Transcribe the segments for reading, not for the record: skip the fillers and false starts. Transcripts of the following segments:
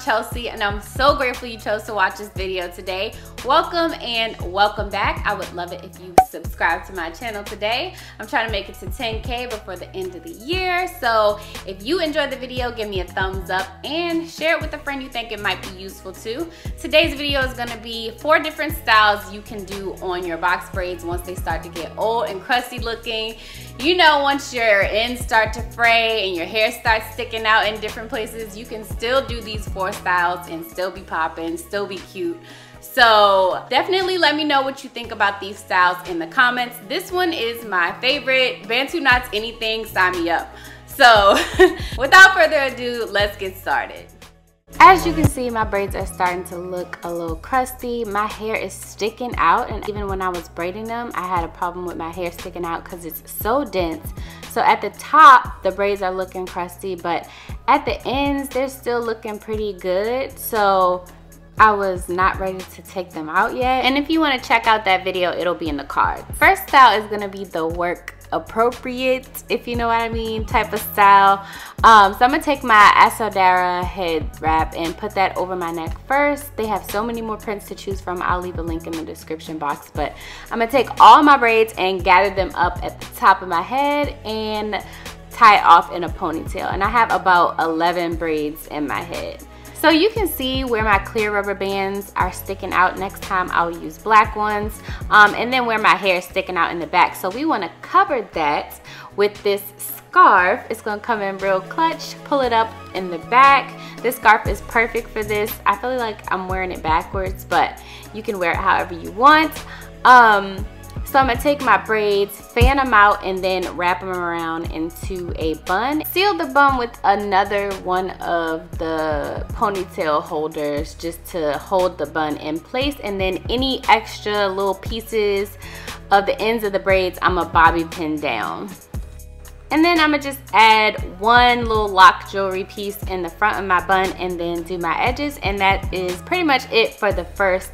Chelsea, and I'm so grateful you chose to watch this video today. Welcome and welcome back. I would love it if you subscribe to my channel today. I'm trying to make it to 10K before the end of the year. So if you enjoyed the video, give me a thumbs up and share it with a friend you think it might be useful to. Today's video is going to be 4 different styles you can do on your box braids once they start to get old and crusty looking. You know, once your ends start to fray and your hair starts sticking out in different places, you can still do these 4 styles and still be popping, still be cute. So definitely let me know what you think about these styles in the comments. This one is my favorite. Bantu knots, anything, sign me up. So without further ado, let's get started. As you can see, my braids are starting to look a little crusty. My hair is sticking out, and even when I was braiding them, I had a problem with my hair sticking out because it's so dense. So at the top, the braids are looking crusty, but at the ends, they're still looking pretty good. So I was not ready to take them out yet. And if you want to check out that video, it'll be in the card. First style is going to be the work appropriate, if you know what I mean, type of style. So I'm gonna take my Aso Dara head wrap and put that over my neck first. They have so many more prints to choose from. I'll leave a link in the description box, but I'm gonna take all my braids and gather them up at the top of my head and tie it off in a ponytail. And I have about 11 braids in my head. So you can see where my clear rubber bands are sticking out. Next time I'll use black ones. And then where my hair is sticking out in the back. So we want to cover that with this scarf. It's going to come in real clutch. Pull it up in the back. This scarf is perfect for this. I feel like I'm wearing it backwards, but you can wear it however you want. So I'm going to take my braids, fan them out, and then wrap them around into a bun. Seal the bun with another one of the ponytail holders just to hold the bun in place. And then any extra little pieces of the ends of the braids, I'm going to bobby pin down. And then I'm going to just add one little lock jewelry piece in the front of my bun and then do my edges. And that is pretty much it for the first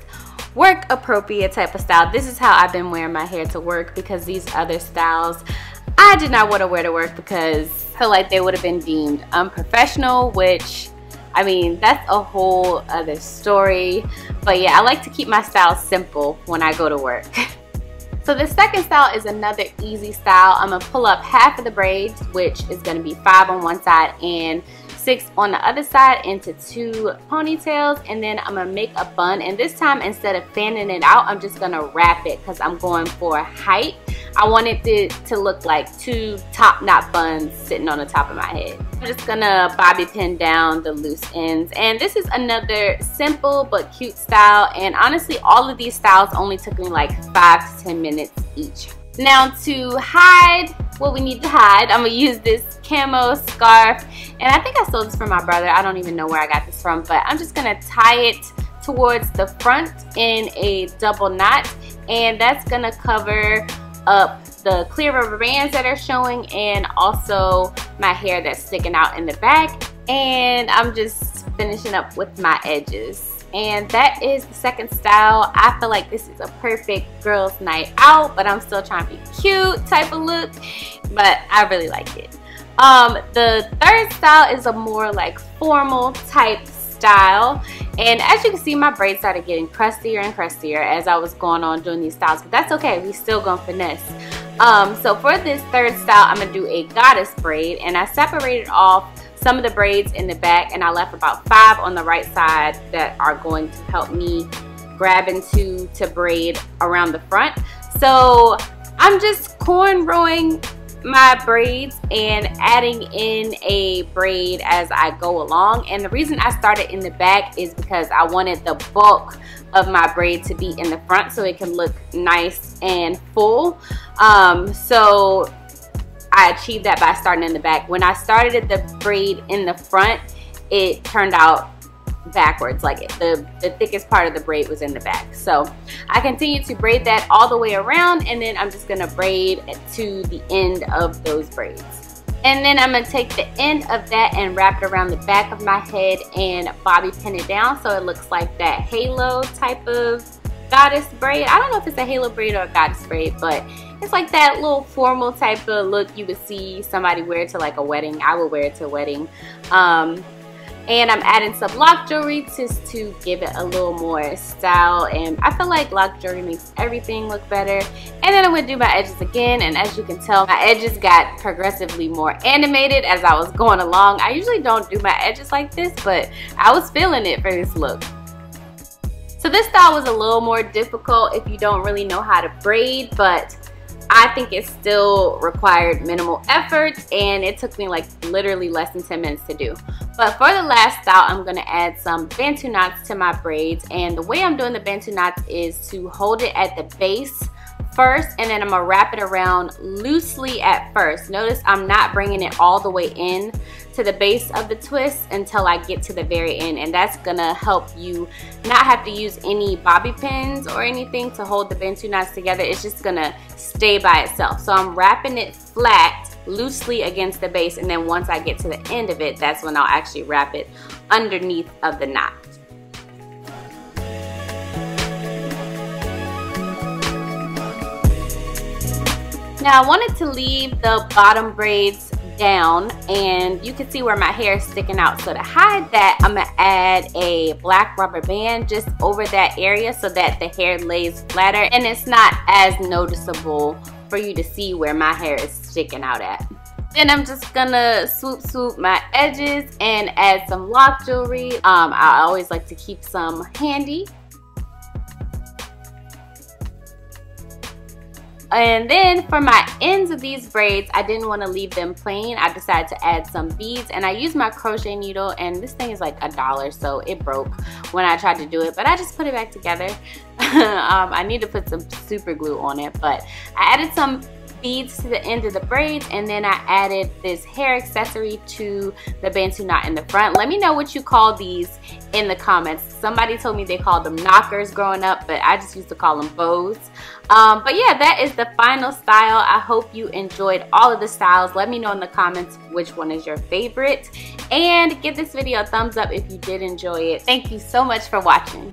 work appropriate type of style. This is how I've been wearing my hair to work, because these other styles I did not want to wear to work because I feel like they would have been deemed unprofessional, which, I mean, that's a whole other story. But yeah, I like to keep my style simple when I go to work. So the second style is another easy style. I'm gonna pull up half of the braids, which is gonna be 5 on one side and 6 on the other side, into 2 ponytails, and then I'm gonna make a bun. And this time, instead of fanning it out, I'm just gonna wrap it because I'm going for height. I wanted it to look like 2 top knot buns sitting on the top of my head. I'm just gonna bobby pin down the loose ends. And this is another simple but cute style, and honestly all of these styles only took me like 5 to 10 minutes each. Now to hide what we need to hide, I'm gonna use this camo scarf, and I think I stole this from my brother. I don't even know where I got this from, but I'm just gonna tie it towards the front in a double knot, and that's gonna cover up the clear rubber bands that are showing and also my hair that's sticking out in the back. And I'm just finishing up with my edges. And that is the second style. I feel like this is a perfect girls' night out, but I'm still trying to be cute type of look, but I really like it. The third style is a more like formal type style, and as you can see, my braids started getting crustier and crustier as I was going on doing these styles, but that's okay, we still gonna finesse. So for this third style, I'm gonna do a goddess braid, and I separated off some of the braids in the back, and I left about 5 on the right side that are going to help me grab into to braid around the front. So I'm just cornrowing my braids and adding in a braid as I go along. And the reason I started in the back is because I wanted the bulk of my braid to be in the front so it can look nice and full. So I achieved that by starting in the back. When I started the braid in the front, it turned out backwards, like the thickest part of the braid was in the back. So I continue to braid that all the way around, and then I'm just gonna braid to the end of those braids. And then I'm gonna take the end of that and wrap it around the back of my head and bobby pin it down so it looks like that halo type of goddess braid. I don't know if it's a halo braid or a goddess braid, but it's like that little formal type of look you would see somebody wear to like a wedding. I would wear it to a wedding. And I'm adding some lock jewelry just to give it a little more style, and I feel like lock jewelry makes everything look better. And then I'm going to do my edges again, and as you can tell, my edges got progressively more animated as I was going along. I usually don't do my edges like this, but I was feeling it for this look. So this style was a little more difficult if you don't really know how to braid, but I think it still required minimal effort, and it took me like literally less than 10 minutes to do. But for the last style, I'm going to add some bantu knots to my braids, and the way I'm doing the bantu knots is to hold it at the base first, and then I'm going to wrap it around loosely at first. Notice I'm not bringing it all the way in to the base of the twist until I get to the very end, and that's going to help you not have to use any bobby pins or anything to hold the bantu knots together. It's just going to stay by itself. So I'm wrapping it flat loosely against the base, and then once I get to the end of it, that's when I'll actually wrap it underneath of the knot. Now I wanted to leave the bottom braids down, and you can see where my hair is sticking out. So to hide that, I'm going to add a black rubber band just over that area so that the hair lays flatter and it's not as noticeable for you to see where my hair is sticking out at. Then I'm just gonna swoop my edges and add some lock jewelry. I always like to keep some handy. And then for my ends of these braids, I didn't want to leave them plain. I decided to add some beads, and I used my crochet needle, and this thing is like $1, so it broke when I tried to do it, but I just put it back together. I need to put some super glue on it, but I added some beads to the end of the braids, and then I added this hair accessory to the bantu knot in the front. Let me know what you call these in the comments. Somebody told me they called them knockers growing up, but I just used to call them bows. But yeah, that is the final style. I hope you enjoyed all of the styles. Let me know in the comments which one is your favorite, and give this video a thumbs up if you did enjoy it. Thank you so much for watching.